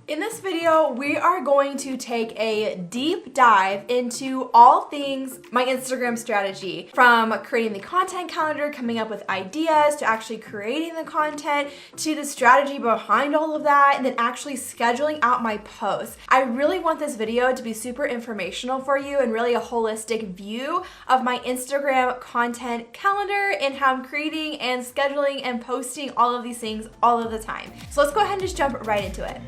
In this video, we are going to take a deep dive into all things my Instagram strategy, from creating the content calendar, coming up with ideas, to actually creating the content, to the strategy behind all of that, and then actually scheduling out my posts. I really want this video to be super informational for you and really a holistic view of my Instagram content calendar and how I'm creating and scheduling and posting all of these things all of the time. So let's go ahead and just jump right into it.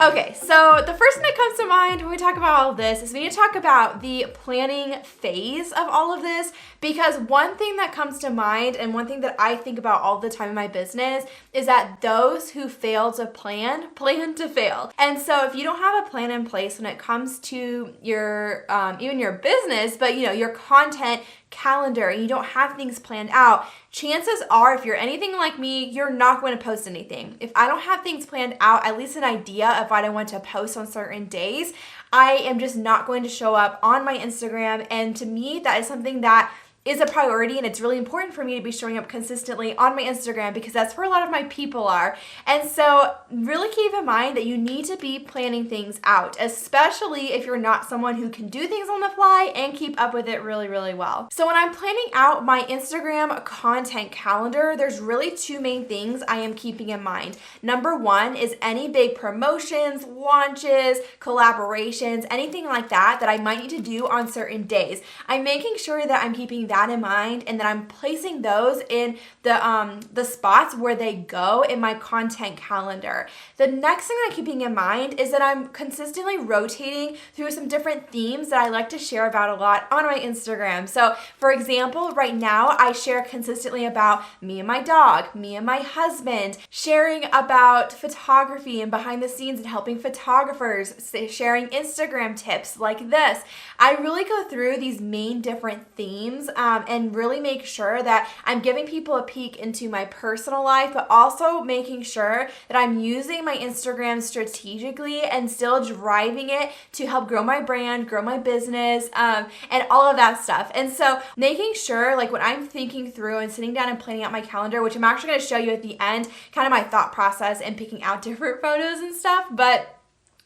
Okay, so the first thing that comes to mind when we talk about all of this is we need to talk about the planning phase of all of this, because one thing that comes to mind and one thing that I think about all the time in my business is that those who fail to plan to fail. And so if you don't have a plan in place when it comes to your even your business, but your content calendar, and you don't have things planned out, chances are, if you're anything like me, you're not going to post anything. If I don't have things planned out, at least an idea of what I want to post on certain days, I am just not going to show up on my Instagram. And to me, that is something that is a priority, and it's really important for me to be showing up consistently on my Instagram because that's where a lot of my people are. And so really keep in mind that you need to be planning things out, especially if you're not someone who can do things on the fly and keep up with it really, really well. So when I'm planning out my Instagram content calendar, there's really two main things I am keeping in mind. Number one is any big promotions, launches, collaborations, anything like that I might need to do on certain days. I'm making sure that I'm keeping that in mind and that I'm placing those in the spots where they go in my content calendar. The next thing I'm keeping in mind is that I'm consistently rotating through some different themes that I like to share about a lot on my Instagram. So for example, right now I share consistently about me and my dog, me and my husband, sharing about photography and behind the scenes and helping photographers, sharing Instagram tips like this. I really go through these main different themes and really make sure that I'm giving people a peek into my personal life, but also making sure that I'm using my Instagram strategically and still driving it to help grow my brand, grow my business, and all of that stuff. And so making sure, like when I'm thinking through and sitting down and planning out my calendar, which I'm actually going to show you at the end, kind of my thought process and picking out different photos and stuff, but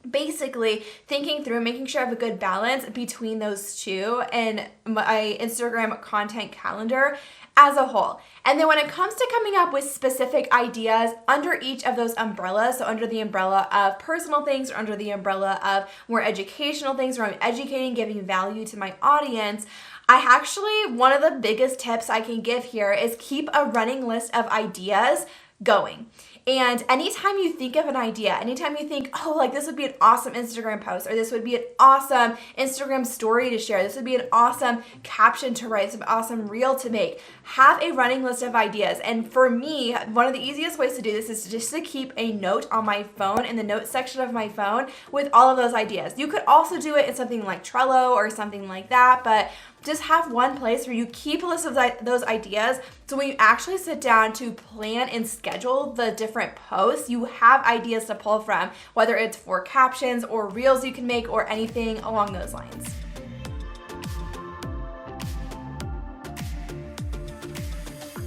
basically thinking through, making sure I have a good balance between those two and my Instagram content calendar as a whole. And then when it comes to coming up with specific ideas under each of those umbrellas, so under the umbrella of personal things or under the umbrella of more educational things where I'm educating, giving value to my audience, one of the biggest tips I can give here is keep a running list of ideas going. And anytime you think of an idea, anytime you think, oh, like this would be an awesome Instagram post, or this would be an awesome Instagram story to share, this would be an awesome caption to write, some awesome reel to make, have a running list of ideas. And for me, one of the easiest ways to do this is just to keep a note on my phone in the notes section of my phone with all of those ideas. You could also do it in something like Trello or something like that, but just have one place where you keep a list of those ideas, so when you actually sit down to plan and schedule the different posts, you have ideas to pull from, whether it's for captions or reels you can make or anything along those lines.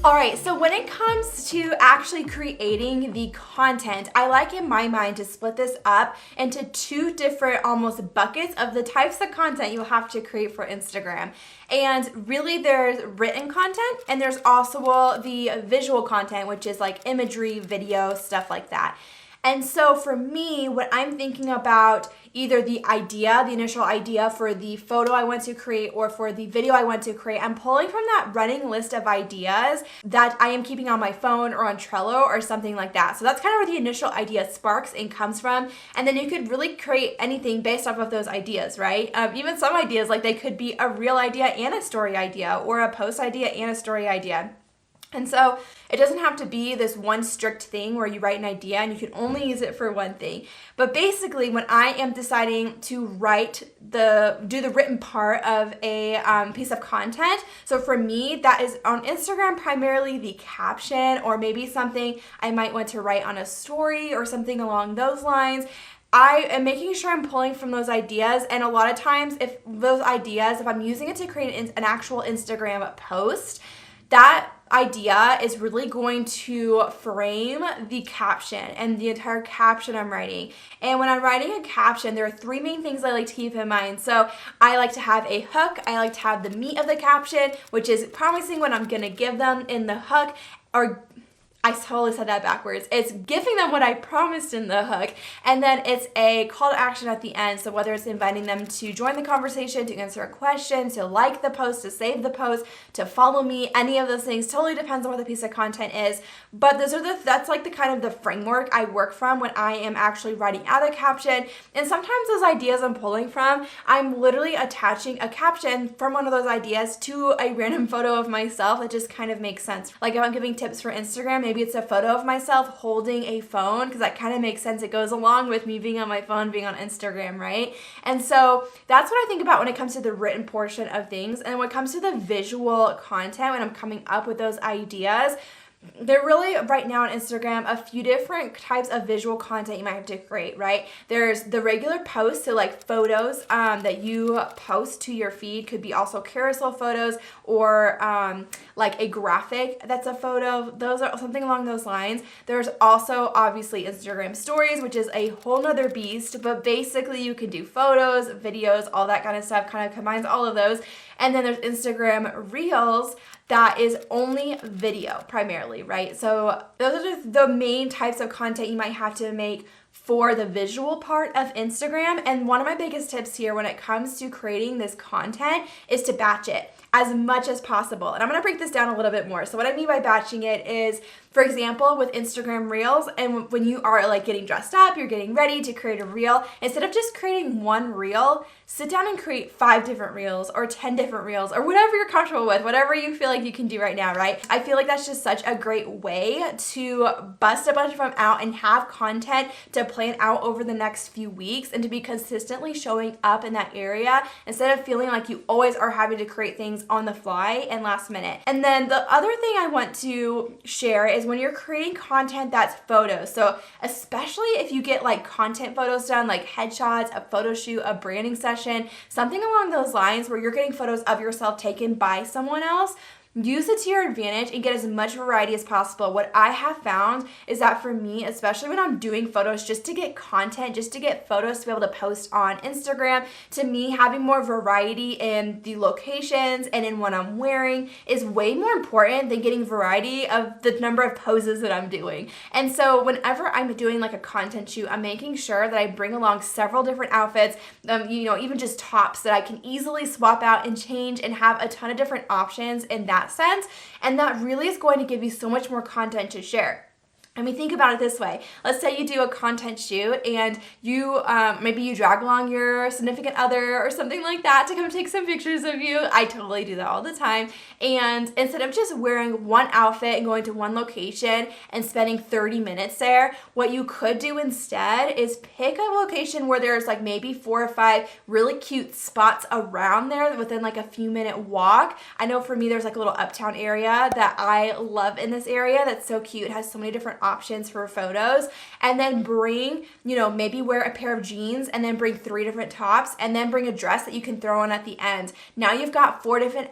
All right, so when it comes to actually creating the content, I like in my mind to split this up into two different almost buckets of the types of content you'll have to create for Instagram. And really there's written content and there's also the visual content, which is like imagery, video, stuff like that. And so for me, when I'm thinking about either the initial idea for the photo I want to create or for the video I want to create, I'm pulling from that running list of ideas that I am keeping on my phone or on Trello or something like that. So that's kind of where the initial idea sparks and comes from. And then you could really create anything based off of those ideas, right? Even some ideas, like they could be a real idea and a story idea, or a post idea and a story idea. And so it doesn't have to be this one strict thing where you write an idea and you can only use it for one thing. But basically, when I am deciding to do the written part of a piece of content, so for me, that is on Instagram primarily the caption, or maybe something I might want to write on a story or something along those lines. I am making sure I'm pulling from those ideas, and a lot of times if I'm using it to create an actual Instagram post, that idea is really going to frame the caption and the entire caption I'm writing. And when I'm writing a caption, there are three main things I like to keep in mind. So I like to have a hook, I like to have the meat of the caption, which is promising what I'm gonna give them in the hook, or I totally said that backwards. It's giving them what I promised in the hook, and then it's a call to action at the end. So whether it's inviting them to join the conversation, to answer a question, to like the post, to save the post, to follow me, any of those things, totally depends on what the piece of content is. But that's like the kind of the framework I work from when I am actually writing out a caption. And sometimes those ideas I'm pulling from, I'm literally attaching a caption from one of those ideas to a random photo of myself that just kind of makes sense. Like if I'm giving tips for Instagram, maybe it's a photo of myself holding a phone, because that kind of makes sense. It goes along with me being on my phone, being on Instagram, right? And so that's what I think about when it comes to the written portion of things. And when it comes to the visual content, when I'm coming up with those ideas, there really, right now on Instagram, a few different types of visual content you might have to create, right? There's the regular posts, so like photos that you post to your feed, could be also carousel photos or like a graphic that's a photo. Those are something along those lines. There's also obviously Instagram stories, which is a whole nother beast, but basically you can do photos, videos, all that kind of stuff, kind of combines all of those. And then there's Instagram Reels, that is only video primarily, right? So those are just the main types of content you might have to make for the visual part of Instagram. And one of my biggest tips here when it comes to creating this content is to batch it as much as possible. And I'm gonna break this down a little bit more. So what I mean by batching it is, for example, with Instagram Reels, and when you are like getting dressed up, you're getting ready to create a reel, instead of just creating one reel, sit down and create 5 different reels or 10 different reels or whatever you're comfortable with, whatever you feel like you can do right now, right? I feel like that's just such a great way to bust a bunch of them out and have content to plan out over the next few weeks and to be consistently showing up in that area instead of feeling like you always are having to create things on the fly and last minute. And then the other thing I want to share is when you're creating content that's photos. So especially if you get like content photos done, like headshots, a photo shoot, a branding session, something along those lines where you're getting photos of yourself taken by someone else, use it to your advantage and get as much variety as possible. What I have found is that for me, especially when I'm doing photos just to get content, just to get photos to be able to post on Instagram, to me, having more variety in the locations and in what I'm wearing is way more important than getting variety of the number of poses that I'm doing. And so whenever I'm doing like a content shoot, I'm making sure that I bring along several different outfits, even just tops that I can easily swap out and change and have a ton of different options in that sense, and that really is going to give you so much more content to share. I mean, think about it this way. Let's say you do a content shoot and you maybe you drag along your significant other or something like that to come take some pictures of you. I totally do that all the time. And instead of just wearing one outfit and going to one location and spending 30 minutes there, what you could do instead is pick a location where there's like maybe 4 or 5 really cute spots around there within like a few minute walk. I know for me, there's like a little uptown area that I love in this area that's so cute. It has so many different options for photos, and then bring, maybe wear a pair of jeans and then bring 3 different tops and then bring a dress that you can throw on at the end. Now you've got 4 different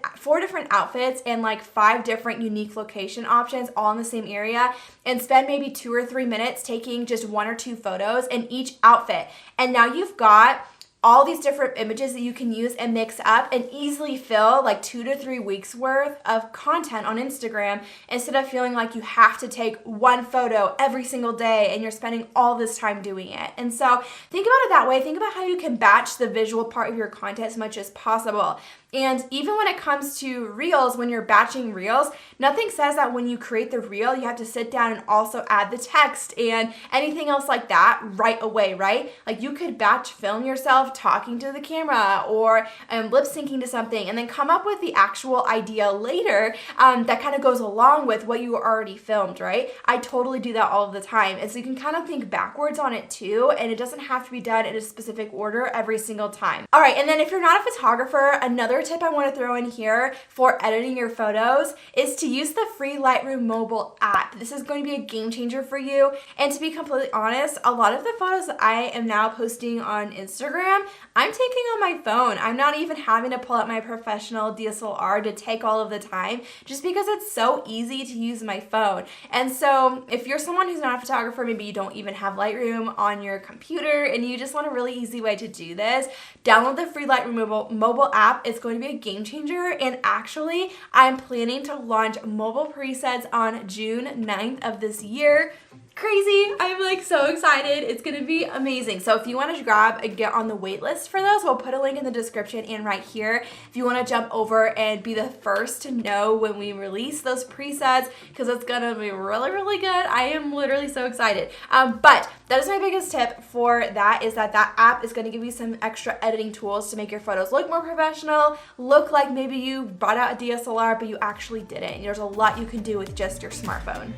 outfits and like 5 different unique location options all in the same area, and spend maybe 2 or 3 minutes taking just 1 or 2 photos in each outfit. And now you've got all these different images that you can use and mix up and easily fill like 2 to 3 weeks worth of content on Instagram, instead of feeling like you have to take one photo every single day and you're spending all this time doing it. And so think about it that way. Think about how you can batch the visual part of your content as much as possible. And even when it comes to reels, when you're batching reels, nothing says that when you create the reel, you have to sit down and also add the text and anything else like that right away, right? Like you could batch film yourself talking to the camera or lip syncing to something and then come up with the actual idea later that kind of goes along with what you already filmed, right? I totally do that all of the time. And so you can kind of think backwards on it too, and it doesn't have to be done in a specific order every single time. All right, and then if you're not a photographer, another tip I want to throw in here for editing your photos is to use the free Lightroom mobile app. This is going to be a game changer for you. And to be completely honest, a lot of the photos that I am now posting on Instagram, I'm taking on my phone. I'm not even having to pull out my professional DSLR to take all of the time, just because it's so easy to use my phone. And so if you're someone who's not a photographer, maybe you don't even have Lightroom on your computer and you just want a really easy way to do this, download the free Lightroom mobile app. It's going to be a game changer. And actually, I'm planning to launch mobile presets on June 9th of this year. Crazy. I'm like so excited. It's going to be amazing. So if you want to grab and get on the wait list for those, we'll put a link in the description and right here. If you want to jump over and be the first to know when we release those presets, because it's going to be really, really good. I am literally so excited. But that is my biggest tip for that, is that app is going to give you some extra editing tools to make your photos look more professional, look like maybe you brought out a DSLR, but you actually didn't. There's a lot you can do with just your smartphone.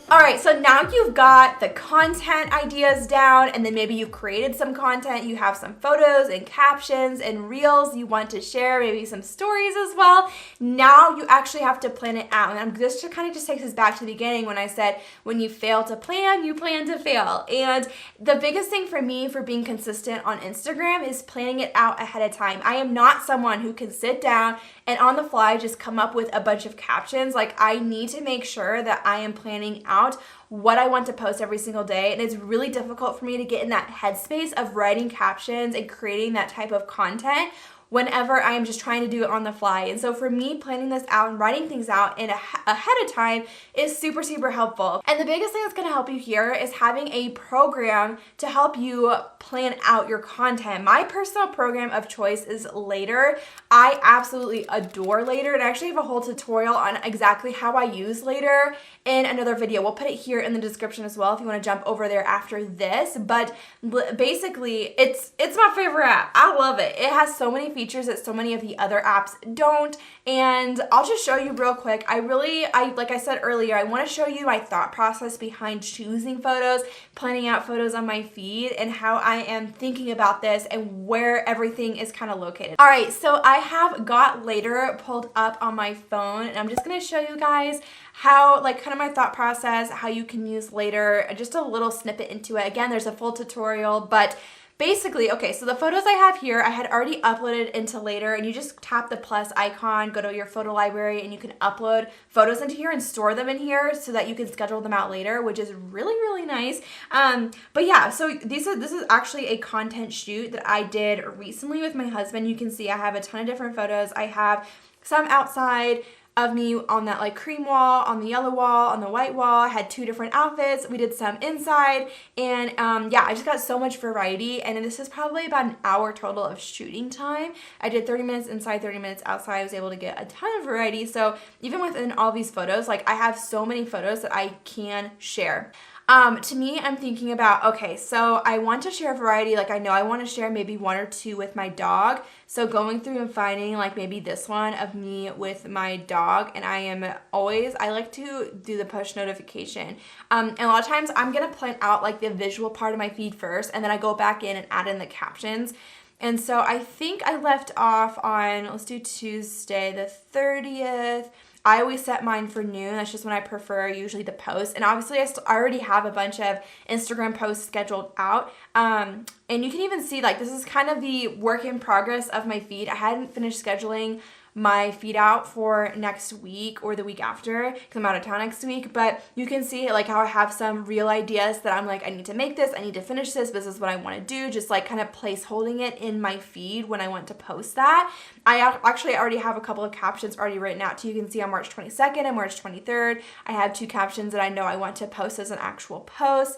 All right, so now you've got the content ideas down, and then maybe you've created some content, you have some photos and captions and reels you want to share, maybe some stories as well. Now you actually have to plan it out. And this kind of just takes us back to the beginning when I said, when you fail to plan, you plan to fail. And the biggest thing for me for being consistent on Instagram is planning it out ahead of time. I am not someone who can sit down and on the fly just come up with a bunch of captions. Like, I need to make sure that I am planning out what I want to post every single day. And it's really difficult for me to get in that headspace of writing captions and creating that type of content whenever I am just trying to do it on the fly. And so for me, planning this out and writing things out ahead of time is super, super helpful. And the biggest thing that's gonna help you here is having a program to help you plan out your content. My personal program of choice is Later. I absolutely adore Later, and I actually have a whole tutorial on exactly how I use Later in another video. We'll put it here in the description as well if you wanna jump over there after this. But basically, it's my favorite app. I love it. It has so many features that so many of the other apps don't. And I'll just show you real quick. Like I said earlier, I want to show you my thought process behind choosing photos, planning out photos on my feed, and how I am thinking about this and where everything is kind of located. All right, so I have got Later pulled up on my phone, and I'm just going to show you guys how, like, kind of my thought process, how you can use Later, just a little snippet into it. Again, there's a full tutorial, but basically, okay, so the photos I have here, I had already uploaded into Later, and you just tap the plus icon, go to your photo library, and you can upload photos into here and store them in here so that you can schedule them out later, which is really, really nice. But yeah, so this is actually a content shoot that I did recently with my husband. You can see I have a ton of different photos. I have some outside of me on that like cream wall, on the yellow wall, on the white wall. I had 2 different outfits. We did some inside, and yeah, I just got so much variety, and this is probably about an hour total of shooting time. I did 30 minutes inside, 30 minutes outside. I was able to get a ton of variety. So even within all these photos, like, I have so many photos that I can share. To me, I'm thinking about, okay, so I want to share variety. Like, I know I want to share maybe 1 or 2 with my dog. So going through and finding like maybe this one of me with my dog, and I like to do the push notification. And a lot of times I'm going to plan out like the visual part of my feed first, and then I go back in and add in the captions. And so I think I left off on, let's do Tuesday the 30th. I always set mine for noon. That's just when I prefer usually to post. And obviously I already have a bunch of Instagram posts scheduled out. And you can even see, like, this is kind of the work in progress of my feed. I hadn't finished scheduling my feed out for next week or the week after, because I'm out of town next week. But you can see like how I have some real ideas that I'm like, I need to make this, I need to finish this is what I want to do, just like kind of place holding it in my feed when I want to post that. I actually already have a couple of captions already written out too. You can see on March 22nd and March 23rd, I have 2 captions that I know I want to post as an actual post.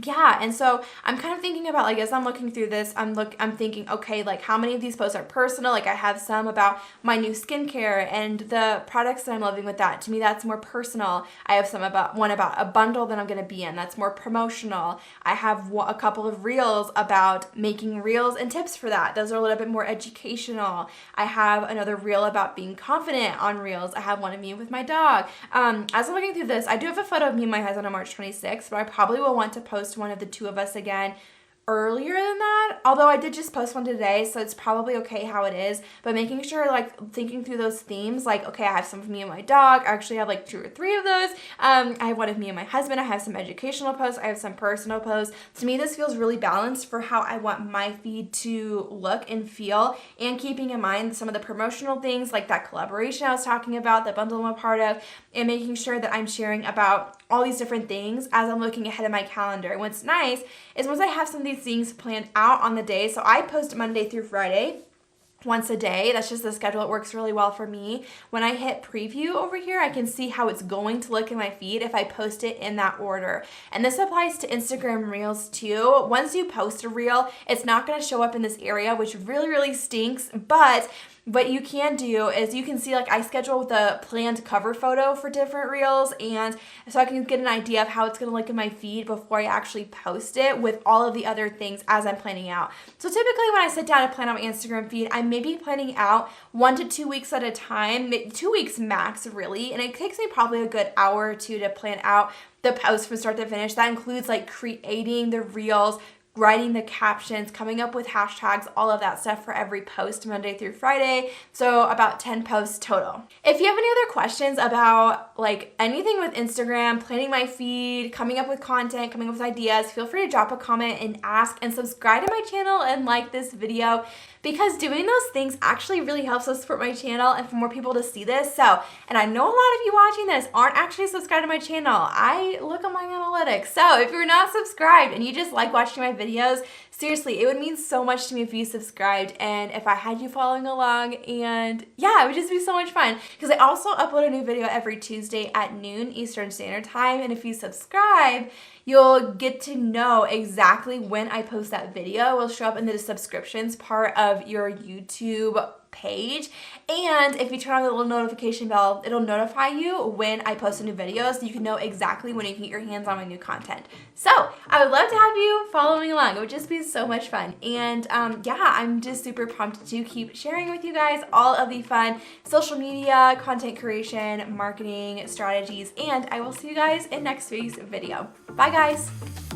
Yeah, and so I'm kind of thinking about, like, as I'm looking through this, I'm thinking, okay, like, how many of these posts are personal? Like, I have some about my new skincare and the products that I'm loving with that. To me, that's more personal. I have one about a bundle that I'm going to be in. That's more promotional. I have a couple of reels about making reels and tips for that. Those are a little bit more educational. I have another reel about being confident on reels. I have one of me with my dog. As I'm looking through this, I do have a photo of me and my husband on March 26th, but I probably will want to post post one of the two of us again earlier than that, although I did just post one today, so it's probably okay how it is, but making sure, like, thinking through those themes, like, okay, I have some of me and my dog. I actually have like 2 or 3 of those. I have one of me and my husband. I have some educational posts. I have some personal posts. To me, this feels really balanced for how I want my feed to look and feel, and keeping in mind some of the promotional things like that collaboration I was talking about, that bundle I'm a part of, and making sure that I'm sharing about all these different things as I'm looking ahead of my calendar. And what's nice is once I have some of these things planned out on the day, so I post Monday through Friday once a day. That's just the schedule. It works really well for me. When I hit preview over here, I can see how it's going to look in my feed if I post it in that order. And this applies to Instagram Reels too. Once you post a reel, it's not going to show up in this area, which really, really stinks, but what you can do is you can see, like, I schedule the planned cover photo for different reels, and so I can get an idea of how it's going to look in my feed before I actually post it with all of the other things as I'm planning out. So typically when I sit down and plan out my Instagram feed, I may be planning out 1 to 2 weeks at a time, 2 weeks max really, and it takes me probably a good hour or 2 to plan out the post from start to finish. That includes like creating the reels, writing the captions, coming up with hashtags, all of that stuff for every post Monday through Friday. So about 10 posts total. If you have any other questions about like anything with Instagram, planning my feed, coming up with content, coming up with ideas, feel free to drop a comment and ask, and subscribe to my channel and like this video, because doing those things actually really helps us support my channel and for more people to see this. So, and I know a lot of you watching this aren't actually subscribed to my channel. I look at my analytics. So if you're not subscribed and you just like watching my videos, seriously, it would mean so much to me if you subscribed and if I had you following along, and yeah, it would just be so much fun, because I also upload a new video every Tuesday at noon Eastern Standard Time, and if you subscribe, you'll get to know exactly when I post that video. It will show up in the subscriptions part of your YouTube page, and if you turn on the little notification bell, it'll notify you when I post a new video, so you can know exactly when you can get your hands on my new content. So I would love to have you following along. It would just be so much fun, and yeah, I'm just super pumped to keep sharing with you guys all of the fun social media, content creation, marketing strategies, and I will see you guys in next week's video. Bye guys.